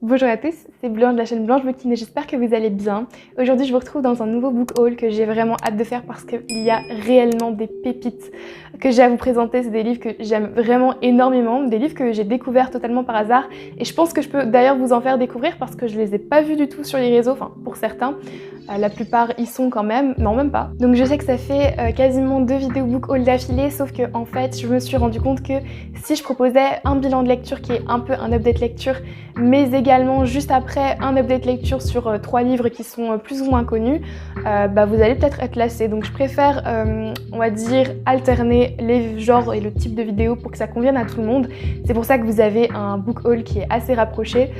Bonjour à tous, c'est Blanche de la chaîne Blanche Booking et j'espère que vous allez bien. Aujourd'hui je vous retrouve dans un nouveau book haul que j'ai vraiment hâte de faire parce qu'il y a réellement des pépites que j'ai à vous présenter. C'est des livres que j'aime vraiment énormément, des livres que j'ai découverts totalement par hasard et je pense que je peux d'ailleurs vous en faire découvrir parce que je les ai pas vus du tout sur les réseaux, enfin pour certains. La plupart y sont quand même, non même pas. Donc je sais que ça fait quasiment 2 vidéos book haul d'affilée, sauf que en fait je me suis rendu compte que si je proposais un bilan de lecture qui est un peu un update lecture, mais également juste après un update lecture sur 3 livres qui sont plus ou moins connus, vous allez peut-être être lassés. Donc je préfère, on va dire, alterner les genres et le type de vidéo pour que ça convienne à tout le monde. C'est pour ça que vous avez un book haul qui est assez rapproché.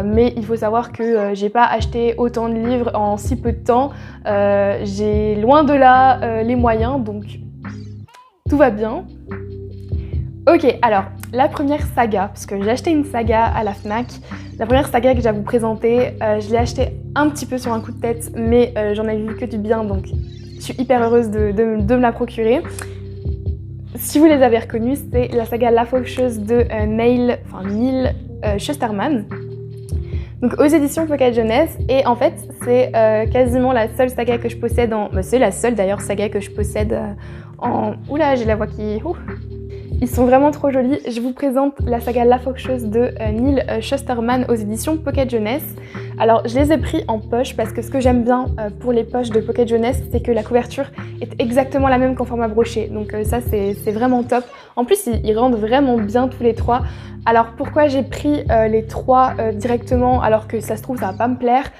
Mais il faut savoir que j'ai pas acheté autant de livres en si peu de temps. J'ai loin de là les moyens, donc tout va bien. Ok, alors la première saga, parce que j'ai acheté une saga à la Fnac. La première saga que j'ai à vous présenter, je l'ai achetée un petit peu sur un coup de tête, mais j'en ai vu que du bien, donc je suis hyper heureuse de me la procurer. Si vous les avez reconnus, c'est la saga La Faucheuse de Neil Schusterman. Donc aux éditions Pocket Jeunesse, et en fait c'est quasiment la seule saga que je possède en... c'est la seule d'ailleurs saga que je possède en... Oula, j'ai la voix qui... Ils sont vraiment trop jolis. Je vous présente la saga La Faucheuse de Neil Schusterman aux éditions Pocket Jeunesse. Alors je les ai pris en poche parce que ce que j'aime bien pour les poches de Pocket Jeunesse, c'est que la couverture est exactement la même qu'en format broché. Donc ça c'est vraiment top. En plus ils rendent vraiment bien tous les trois. Alors pourquoi j'ai pris les trois directement alors que ça se trouve ça va pas me plaire?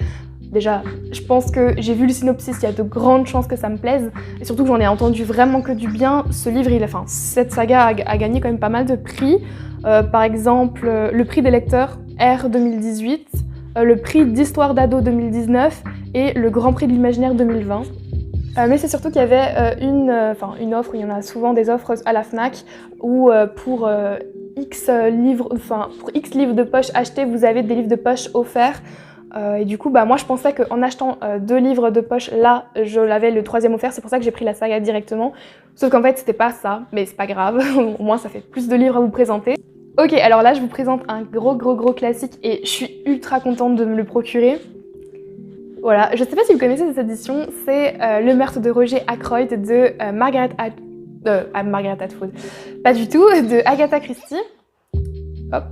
Déjà, je pense que j'ai vu le synopsis, il y a de grandes chances que ça me plaise. Et surtout que j'en ai entendu vraiment que du bien. Ce livre, cette saga a gagné quand même pas mal de prix. Par exemple, le prix des lecteurs R 2018, le prix d'histoire d'ado 2019 et le Grand Prix de l'imaginaire 2020. Mais c'est surtout qu'il y avait une offre, il y en a souvent des offres à la Fnac, où pour X livres de poche achetés, vous avez des livres de poche offerts. Et du coup, moi je pensais qu'en achetant 2 livres de poche, là, je l'avais le 3e offert. C'est pour ça que j'ai pris la saga directement. Sauf qu'en fait, c'était pas ça, mais c'est pas grave. Au moins, ça fait plus de livres à vous présenter. Ok, alors là, je vous présente un gros classique et je suis ultra contente de me le procurer. Voilà, je sais pas si vous connaissez cette édition, c'est Le meurtre de Roger Ackroyd de Margaret Atwood. Pas du tout, de Agatha Christie. Hop.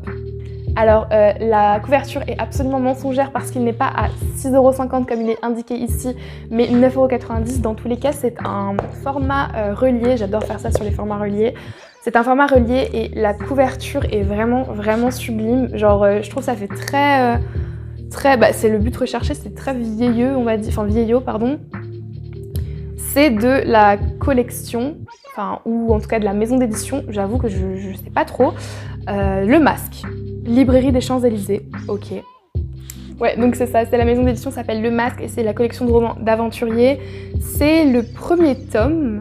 Alors la couverture est absolument mensongère parce qu'il n'est pas à 6,50 € comme il est indiqué ici, mais 9,90 € dans tous les cas. C'est un format relié, j'adore faire ça sur les formats reliés. C'est un format relié et la couverture est vraiment sublime. Genre je trouve ça fait très... c'est le but recherché, c'est très vieilleux, on va dire, enfin vieillot, pardon. C'est de la collection, ou en tout cas de la maison d'édition, j'avoue que je sais pas trop. Le Masque. Librairie des Champs-Élysées, ok. Ouais, donc c'est ça, c'est la maison d'édition, s'appelle Le Masque et c'est la collection de romans d'aventuriers. C'est le premier tome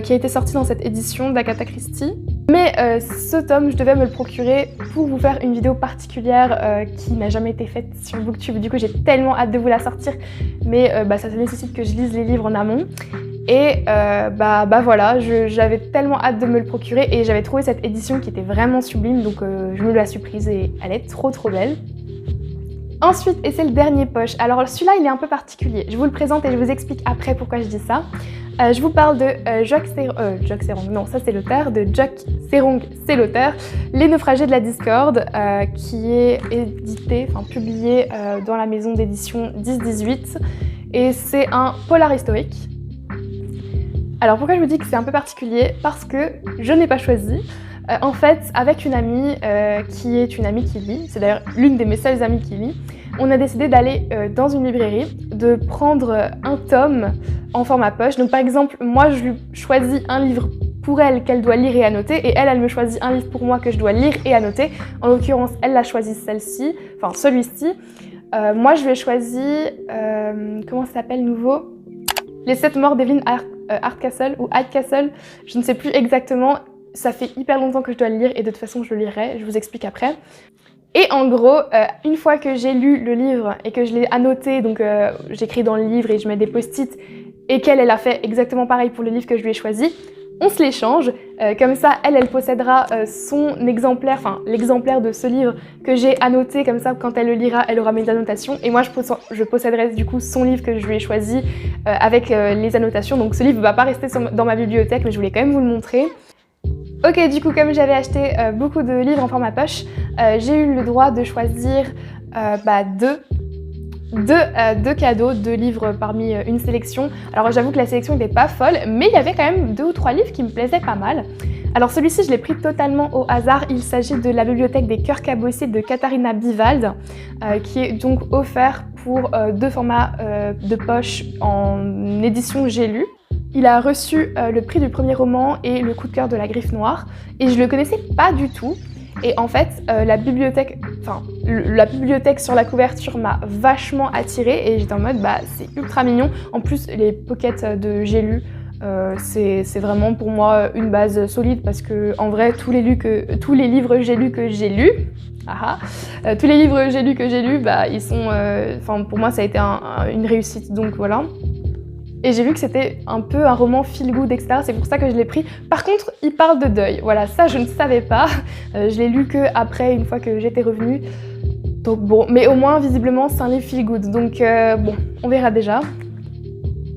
qui a été sorti dans cette édition d'Agatha Christie. Mais ce tome, je devais me le procurer pour vous faire une vidéo particulière qui n'a jamais été faite sur Booktube. Du coup, j'ai tellement hâte de vous la sortir, mais ça nécessite que je lise les livres en amont. Et voilà, j'avais tellement hâte de me le procurer et j'avais trouvé cette édition qui était vraiment sublime, donc je me la suis prise et elle est trop belle. Ensuite, et c'est le dernier poche, alors celui-là il est un peu particulier, je vous le présente et je vous explique après pourquoi je dis ça. Je vous parle de Jacques Serong, non ça c'est l'auteur, de Jacques Serong, c'est l'auteur, Les Naufragés de la Discorde, qui est publié dans la maison d'édition 10-18 et c'est un polar historique. Alors pourquoi je vous dis que c'est un peu particulier? Parce que je n'ai pas choisi. En fait, avec une amie qui est une amie qui lit, c'est d'ailleurs l'une de mes seules amies qui lit, on a décidé d'aller dans une librairie, de prendre un tome en format poche. Donc par exemple, moi je lui choisis un livre pour elle qu'elle doit lire et annoter, et elle me choisit un livre pour moi que je dois lire et annoter. En l'occurrence, elle l'a choisi celui-ci. Moi je lui ai choisi, comment ça s'appelle nouveau? Les 7 morts d'Evelyn Hardcastle ou Hardcastle, je ne sais plus exactement, ça fait hyper longtemps que je dois le lire et de toute façon je le lirai, je vous explique après. Et en gros, une fois que j'ai lu le livre et que je l'ai annoté, donc j'écris dans le livre et je mets des post-it, et qu'elle a fait exactement pareil pour le livre que je lui ai choisi, on se l'échange, comme ça elle possédera son exemplaire, enfin l'exemplaire de ce livre que j'ai annoté, comme ça quand elle le lira elle aura mes annotations et moi je posséderai du coup son livre que je lui ai choisi avec les annotations, donc ce livre ne va pas rester dans ma bibliothèque mais je voulais quand même vous le montrer. Ok, du coup comme j'avais acheté beaucoup de livres en format poche, j'ai eu le droit de choisir deux cadeaux, 2 livres parmi une sélection. Alors j'avoue que la sélection n'était pas folle, mais il y avait quand même 2 ou 3 livres qui me plaisaient pas mal. Alors celui-ci je l'ai pris totalement au hasard, il s'agit de la bibliothèque des cœurs cabossés de Katharina Bivald, qui est donc offert pour 2 formats de poche en édition J'ai lu. Il a reçu le prix du premier roman et le coup de cœur de la Griffe Noire, et je le connaissais pas du tout. Et en fait, la bibliothèque sur la couverture m'a vachement attirée et j'étais en mode c'est ultra mignon. En plus, les pockets de J'ai lu, c'est vraiment pour moi une base solide parce que en vrai, tous les livres J'ai lu que j'ai lus, tous les livres J'ai lu que j'ai lus, ils sont, pour moi ça a été une réussite, donc voilà. Et j'ai vu que c'était un peu un roman feel good, etc. C'est pour ça que je l'ai pris. Par contre, il parle de deuil. Voilà, ça je ne savais pas. Je l'ai lu que après, une fois que j'étais revenue. Donc bon, mais au moins, visiblement, c'est un livre feel good. Donc bon, on verra déjà.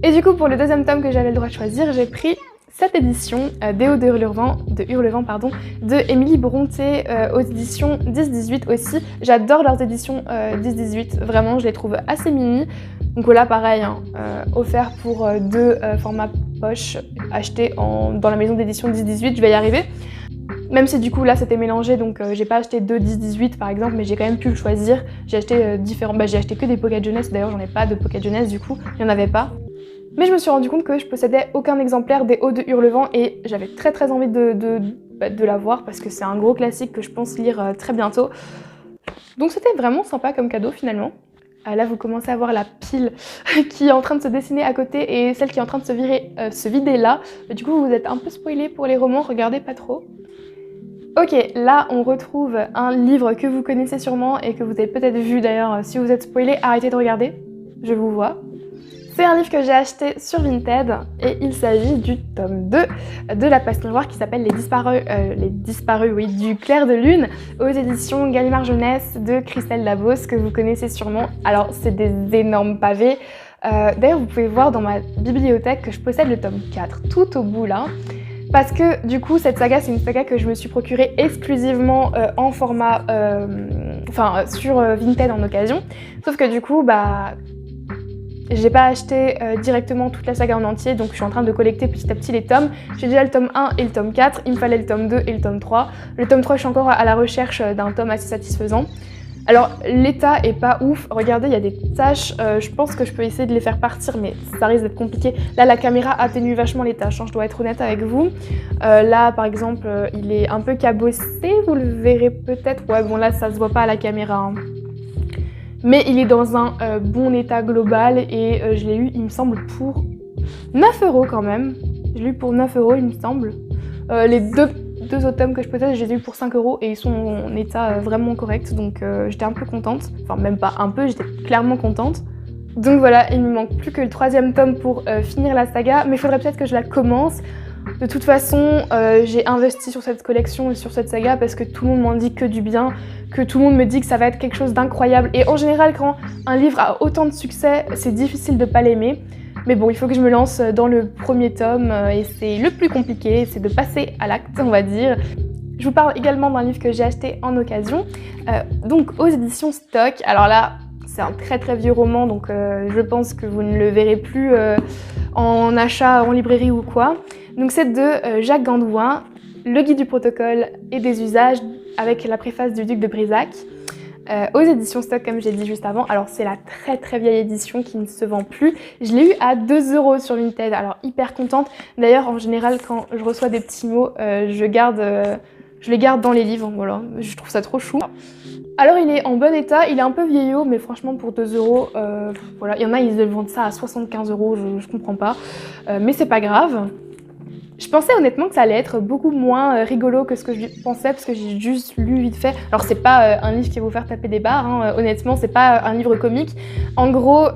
Et du coup, pour le deuxième tome que j'avais le droit de choisir, j'ai pris cette édition, Déo de Hurlevent, de Émilie Brontë, aux éditions 10-18 aussi. J'adore leurs éditions 10-18, vraiment, je les trouve assez mini. Donc voilà, pareil, offert pour 2 formats poche achetés dans la maison d'édition 10-18, je vais y arriver. Même si du coup là c'était mélangé, donc j'ai pas acheté 2 10-18 par exemple, mais j'ai quand même pu le choisir. J'ai acheté j'ai acheté que des pocket jeunesse, d'ailleurs j'en ai pas de pocket jeunesse du coup, il n'y en avait pas. Mais je me suis rendu compte que je possédais aucun exemplaire des Hauts de Hurlevent et j'avais très envie de l'avoir parce que c'est un gros classique que je pense lire très bientôt. Donc c'était vraiment sympa comme cadeau finalement. Là vous commencez à voir la pile qui est en train de se dessiner à côté et celle qui est en train de se vider là. Du coup vous êtes un peu spoilé pour les romans, regardez pas trop. Ok, là on retrouve un livre que vous connaissez sûrement et que vous avez peut-être vu d'ailleurs. Si vous êtes spoilé, arrêtez de regarder, je vous vois. C'est un livre que j'ai acheté sur Vinted et il s'agit du tome 2 de La Peste Miroir qui s'appelle Les Disparus du clair de lune aux éditions Gallimard Jeunesse de Christelle Labos que vous connaissez sûrement. Alors c'est des énormes pavés. D'ailleurs vous pouvez voir dans ma bibliothèque que je possède le tome 4 tout au bout là. Parce que du coup cette saga c'est une saga que je me suis procurée exclusivement en format, sur Vinted en occasion. Sauf que du coup j'ai pas acheté directement toute la saga en entier, donc je suis en train de collecter petit à petit les tomes. J'ai déjà le tome 1 et le tome 4, il me fallait le tome 2 et le tome 3. Le tome 3, je suis encore à la recherche d'un tome assez satisfaisant. Alors, l'état est pas ouf. Regardez, il y a des taches. Je pense que je peux essayer de les faire partir, mais ça risque d'être compliqué. Là, la caméra atténue vachement les taches, je dois être honnête avec vous. Là, par exemple, il est un peu cabossé, vous le verrez peut-être. Ouais, bon là, ça se voit pas à la caméra. Mais il est dans un bon état global et je l'ai eu, il me semble, pour 9 € quand même. Je l'ai eu pour 9 €, il me semble. Les deux autres tomes que je possède, je les ai eu pour 5 € et ils sont en état vraiment correct. Donc j'étais un peu contente. Enfin, même pas un peu, j'étais clairement contente. Donc voilà, il ne me manque plus que le 3e tome pour finir la saga. Mais il faudrait peut-être que je la commence. De toute façon, j'ai investi sur cette collection et sur cette saga parce que tout le monde m'en dit que du bien, que tout le monde me dit que ça va être quelque chose d'incroyable. Et en général, quand un livre a autant de succès, c'est difficile de pas l'aimer. Mais bon, il faut que je me lance dans le premier tome et c'est le plus compliqué, c'est de passer à l'acte, on va dire. Je vous parle également d'un livre que j'ai acheté en occasion, donc aux éditions Stock. Alors là, c'est un très vieux roman, donc je pense que vous ne le verrez plus en achat en librairie ou quoi. Donc c'est de Jacques Gandouin, Le guide du protocole et des usages, avec la préface du duc de Brisac, aux éditions Stock comme j'ai dit juste avant. Alors c'est la très vieille édition qui ne se vend plus. Je l'ai eu à 2 € sur Vinted, alors hyper contente. D'ailleurs en général quand je reçois des petits mots, je les garde dans les livres, voilà, je trouve ça trop chou. Alors il est en bon état, il est un peu vieillot, mais franchement pour 2 €, voilà, il y en a ils vendent ça à 75 €, je comprends pas, mais c'est pas grave. Je pensais honnêtement que ça allait être beaucoup moins rigolo que ce que je pensais parce que j'ai juste lu vite fait. Alors c'est pas un livre qui va vous faire taper des barres, hein. Honnêtement c'est pas un livre comique. En gros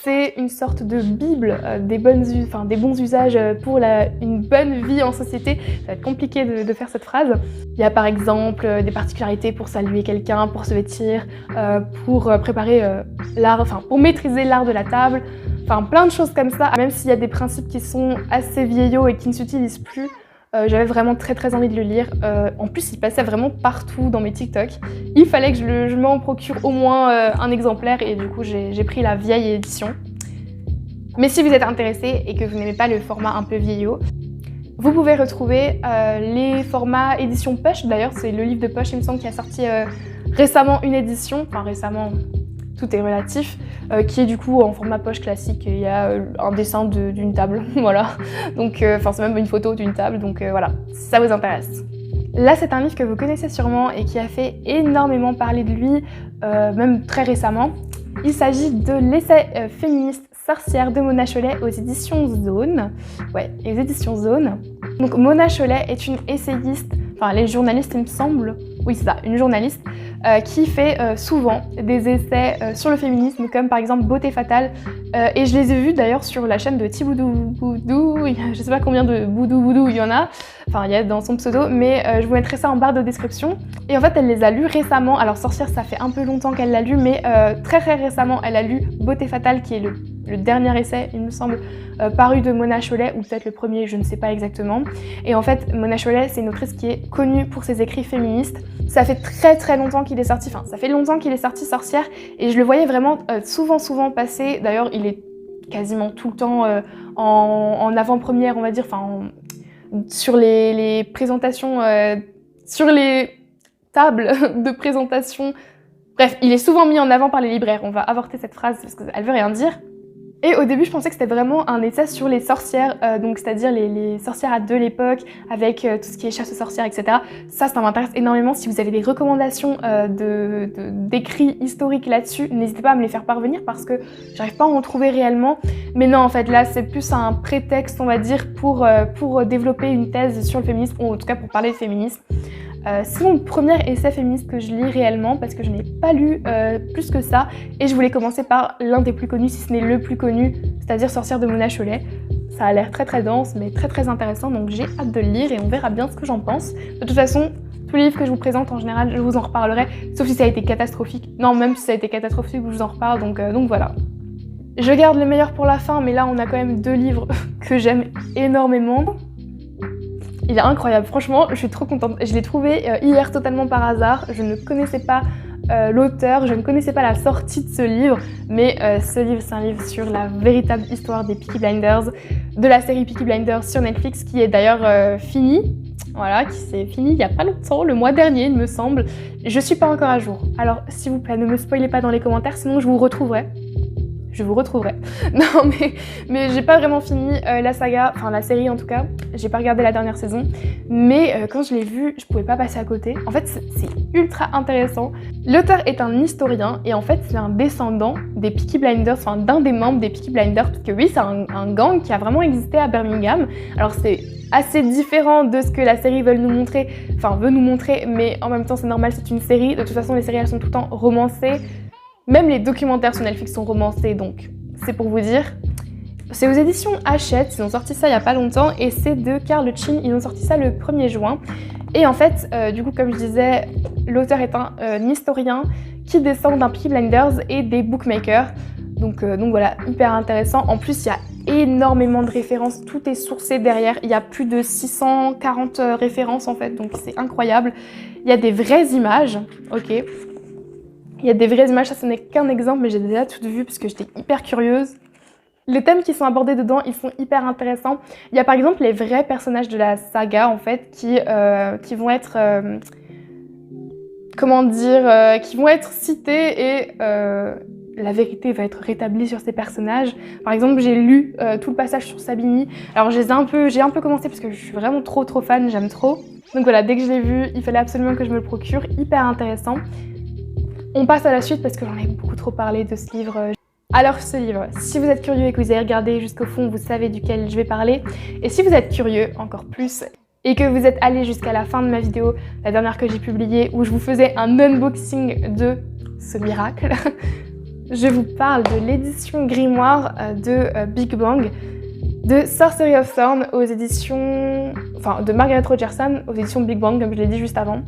c'est une sorte de bible des bons usages pour une bonne vie en société. Ça va être compliqué de faire cette phrase. Il y a par exemple des particularités pour saluer quelqu'un, pour se vêtir, pour préparer l'art, pour maîtriser l'art de la table. Enfin, plein de choses comme ça, même s'il y a des principes qui sont assez vieillots et qui ne s'utilisent plus, j'avais vraiment très envie de le lire. En plus, il passait vraiment partout dans mes TikTok. Il fallait que je m'en procure au moins un exemplaire et du coup, j'ai pris la vieille édition. Mais si vous êtes intéressé et que vous n'aimez pas le format un peu vieillot, vous pouvez retrouver les formats édition poche. D'ailleurs, c'est le livre de poche, il me semble, qui a sorti récemment une édition, enfin récemment... Tout est relatif, qui est du coup en format poche classique. Il y a un dessin d'une table, voilà. Donc, c'est même une photo d'une table, donc voilà, si ça vous intéresse. Là, c'est un livre que vous connaissez sûrement et qui a fait énormément parler de lui, même très récemment. Il s'agit de l'essai féministe Sorcière de Mona Chollet aux éditions Zone. Ouais, les éditions Zone. Donc Mona Chollet est une essayiste, elle est journaliste il me semble. Oui, c'est ça, une journaliste qui fait souvent des essais sur le féminisme, comme par exemple Beauté Fatale. Et je les ai vus d'ailleurs sur la chaîne de Tiboudou Boudou, je sais pas combien de Boudou il y en a, il y a dans son pseudo, mais je vous mettrai ça en barre de description. Et en fait, elle les a lus récemment. Alors Sorcière, ça fait un peu longtemps qu'elle l'a lu, mais très récemment, elle a lu Beauté Fatale, qui est le dernier essai, il me semble, paru de Mona Chollet, ou peut-être le premier, je ne sais pas exactement. Et en fait, Mona Chollet, c'est une autrice qui est connue pour ses écrits féministes. Ça fait très longtemps qu'il est sorti, ça fait longtemps qu'il est sorti Sorcière, et je le voyais vraiment souvent passer. D'ailleurs, il est quasiment tout le temps en avant-première, on va dire, sur les présentations, sur les tables de présentation. Bref, il est souvent mis en avant par les libraires. On va avorter cette phrase parce qu'elle veut rien dire. Et au début, je pensais que c'était vraiment un essai sur les sorcières, donc c'est-à-dire les sorcières de l'époque, avec tout ce qui est chasse aux sorcières, etc. Ça m'intéresse énormément. Si vous avez des recommandations d'écrits historiques là-dessus, n'hésitez pas à me les faire parvenir parce que j'arrive pas à en trouver réellement. Mais non, en fait, là, c'est plus un prétexte, on va dire, pour développer une thèse sur le féminisme, ou en tout cas pour parler de féminisme. C'est mon premier essai féministe que je lis réellement parce que je n'ai pas lu plus que ça et je voulais commencer par l'un des plus connus, si ce n'est le plus connu, c'est-à-dire Sorcière de Mona Chollet. Ça a l'air très dense mais très intéressant, donc j'ai hâte de le lire et on verra bien ce que j'en pense. De toute façon, tous les livres que je vous présente en général, je vous en reparlerai, sauf si ça a été catastrophique. Non, même si ça a été catastrophique, je vous en reparle, donc voilà. Je garde le meilleur pour la fin, mais là on a quand même 2 livres que j'aime énormément. Il est incroyable, franchement, je suis trop contente. Je l'ai trouvé hier totalement par hasard. Je ne connaissais pas l'auteur, je ne connaissais pas la sortie de ce livre, mais ce livre, c'est un livre sur la véritable histoire des Peaky Blinders, de la série Peaky Blinders sur Netflix, qui est d'ailleurs finie. Voilà, qui s'est fini il n'y a pas longtemps, le mois dernier, il me semble. Je suis pas encore à jour. Alors, s'il vous plaît, ne me spoilez pas dans les commentaires, sinon je vous retrouverai. Non, mais j'ai pas vraiment fini la saga, la série en tout cas. J'ai pas regardé la dernière saison, mais quand je l'ai vue, je pouvais pas passer à côté. En fait, c'est ultra intéressant. L'auteur est un historien et en fait, c'est un descendant des Peaky Blinders, d'un des membres des Peaky Blinders, parce que oui, c'est un gang qui a vraiment existé à Birmingham. Alors c'est assez différent de ce que la série veut nous montrer, mais en même temps, c'est normal, c'est une série. De toute façon, les séries, elles sont tout le temps romancées. Même les documentaires sur Netflix sont romancés, donc c'est pour vous dire. C'est aux éditions Hachette, ils ont sorti ça il n'y a pas longtemps, et c'est de Karl Chin, ils ont sorti ça le 1er juin. Et en fait, du coup, comme je disais, l'auteur est un historien qui descend d'un Peaky Blinders et des bookmakers. Donc voilà, hyper intéressant. En plus, il y a énormément de références, tout est sourcé derrière. Il y a plus de 640 références en fait, donc c'est incroyable. Il y a des vraies images, ok. Il y a des vraies images, ça ce n'est qu'un exemple, mais j'ai déjà toutes vues parce que j'étais hyper curieuse. Les thèmes qui sont abordés dedans, ils sont hyper intéressants. Il y a par exemple les vrais personnages de la saga, en fait, qui vont être... qui vont être cités et la vérité va être rétablie sur ces personnages. Par exemple, j'ai lu tout le passage sur Sabini. Alors j'ai un peu commencé parce que je suis vraiment trop fan, j'aime trop. Donc voilà, dès que je l'ai vu, il fallait absolument que je me le procure, hyper intéressant. On passe à la suite parce que j'en ai beaucoup trop parlé de ce livre. Alors ce livre, si vous êtes curieux et que vous avez regardé jusqu'au fond, vous savez duquel je vais parler. Et si vous êtes curieux, encore plus, et que vous êtes allé jusqu'à la fin de ma vidéo, la dernière que j'ai publiée, où je vous faisais un unboxing de ce miracle, je vous parle de l'édition grimoire de Big Bang, de Sorcery of Thorn aux éditions... Enfin, de Margaret Rogerson aux éditions Big Bang, comme je l'ai dit juste avant,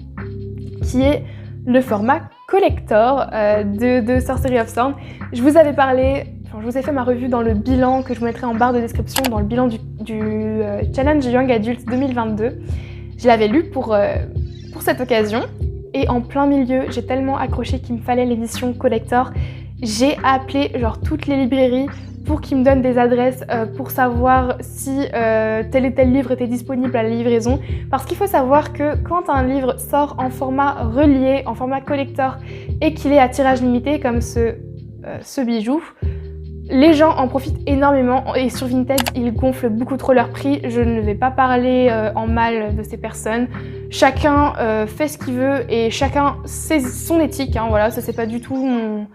qui est le format collector de Sorcery of Thorn. Je vous avais parlé, je vous ai fait ma revue dans le bilan que je vous mettrai en barre de description, dans le bilan du Challenge Young Adult 2022. Je l'avais lu pour cette occasion et en plein milieu, j'ai tellement accroché qu'il me fallait l'édition collector. J'ai appelé genre toutes les librairies pour qu'ils me donnent des adresses pour savoir si tel et tel livre était disponible à la livraison. Parce qu'il faut savoir que quand un livre sort en format relié, en format collector, et qu'il est à tirage limité comme ce bijou, les gens en profitent énormément et sur Vinted, ils gonflent beaucoup trop leur prix. Je ne vais pas parler en mal de ces personnes. Chacun fait ce qu'il veut et chacun sait son éthique. Hein, voilà, ça c'est pas du tout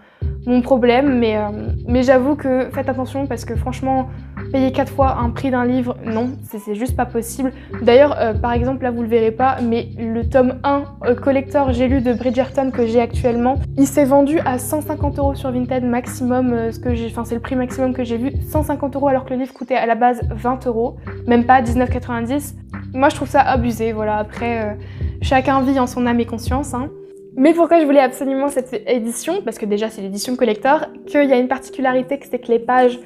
mon problème, mais j'avoue que faites attention parce que franchement, payer 4 fois un prix d'un livre, non, c'est juste pas possible. D'ailleurs, par exemple, là vous le verrez pas, mais le tome 1 collector j'ai lu de Bridgerton que j'ai actuellement, il s'est vendu à 150 € sur Vinted maximum, c'est le prix maximum que j'ai vu, 150 € alors que le livre coûtait à la base 20 €, même pas 19,90 €. Moi je trouve ça abusé, voilà, après chacun vit en son âme et conscience, hein. Mais pourquoi je voulais absolument cette édition? Parce que déjà c'est l'édition collector, qu'il y a une particularité, c'est que les pages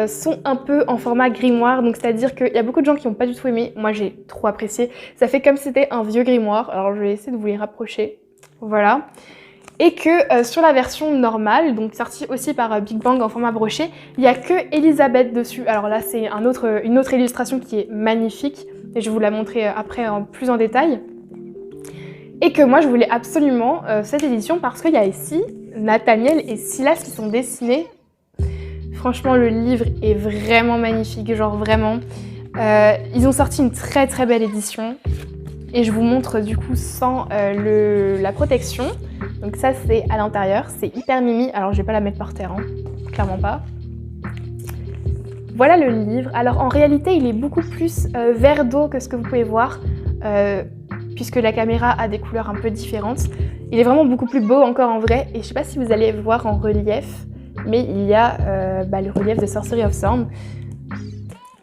sont un peu en format grimoire, donc c'est-à-dire qu'il y a beaucoup de gens qui n'ont pas du tout aimé, moi j'ai trop apprécié, ça fait comme si c'était un vieux grimoire, alors je vais essayer de vous les rapprocher, voilà. Et que sur la version normale, donc sortie aussi par Big Bang en format broché, il n'y a que Elisabeth dessus, alors là c'est une autre illustration qui est magnifique, et je vais vous la montrer après plus en détail. Et que moi je voulais absolument cette édition parce qu'il y a ici Nathaniel et Silas qui sont dessinés. Franchement le livre est vraiment magnifique, genre vraiment. Ils ont sorti une très très belle édition et je vous montre du coup sans la protection. Donc ça c'est à l'intérieur, c'est hyper mimi, alors je vais pas la mettre par terre, hein. Clairement pas. Voilà le livre, alors en réalité il est beaucoup plus vert d'eau que ce que vous pouvez voir. Puisque la caméra a des couleurs un peu différentes. Il est vraiment beaucoup plus beau encore en vrai, et je sais pas si vous allez voir en relief, mais il y a le relief de Sorcery of Thorn.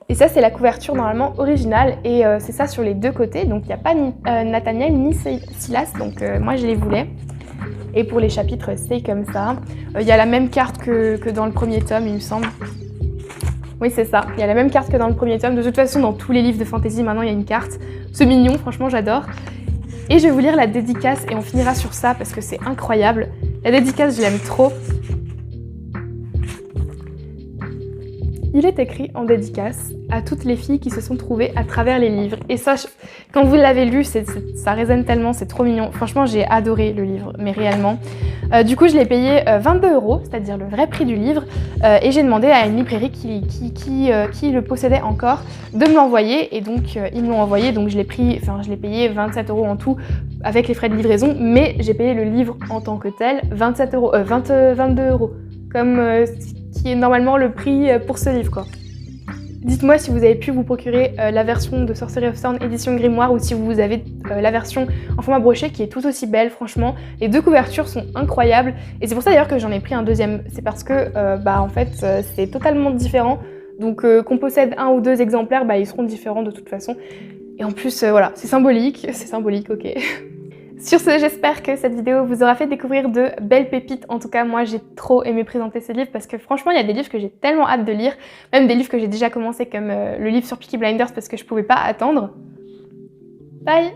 Et ça c'est la couverture normalement originale, et c'est ça sur les deux côtés, donc il n'y a pas ni Nathaniel ni Silas, donc moi je les voulais. Et pour les chapitres c'est comme ça. Il y a la même carte que dans le premier tome il me semble. Oui c'est ça, il y a la même carte que dans le premier tome. De toute façon dans tous les livres de fantasy maintenant il y a une carte. C'est mignon, franchement j'adore. Et je vais vous lire la dédicace et on finira sur ça parce que c'est incroyable. La dédicace je l'aime trop. Il est écrit en dédicace à toutes les filles qui se sont trouvées à travers les livres. Et ça, quand vous l'avez lu, ça résonne tellement, c'est trop mignon. Franchement, j'ai adoré le livre, mais réellement. Du coup, je l'ai payé 22 €, c'est-à-dire le vrai prix du livre. Et j'ai demandé à une librairie qui le possédait encore de me l'envoyer. Et donc, ils me l'ont envoyé. Donc, je l'ai payé 27 € en tout avec les frais de livraison. Mais j'ai payé le livre en tant que tel 22 €. Comme qui est normalement le prix pour ce livre, quoi. Dites-moi si vous avez pu vous procurer la version de Sorcery of Thorn édition grimoire ou si vous avez la version en format broché qui est tout aussi belle, franchement. Les deux couvertures sont incroyables et c'est pour ça d'ailleurs que j'en ai pris un deuxième. C'est parce que en fait c'est totalement différent. Donc qu'on possède un ou deux exemplaires, ils seront différents de toute façon. Et en plus voilà, c'est symbolique, ok. Sur ce, j'espère que cette vidéo vous aura fait découvrir de belles pépites. En tout cas, moi, j'ai trop aimé présenter ces livres parce que franchement, il y a des livres que j'ai tellement hâte de lire. Même des livres que j'ai déjà commencé comme le livre sur Peaky Blinders parce que je pouvais pas attendre. Bye!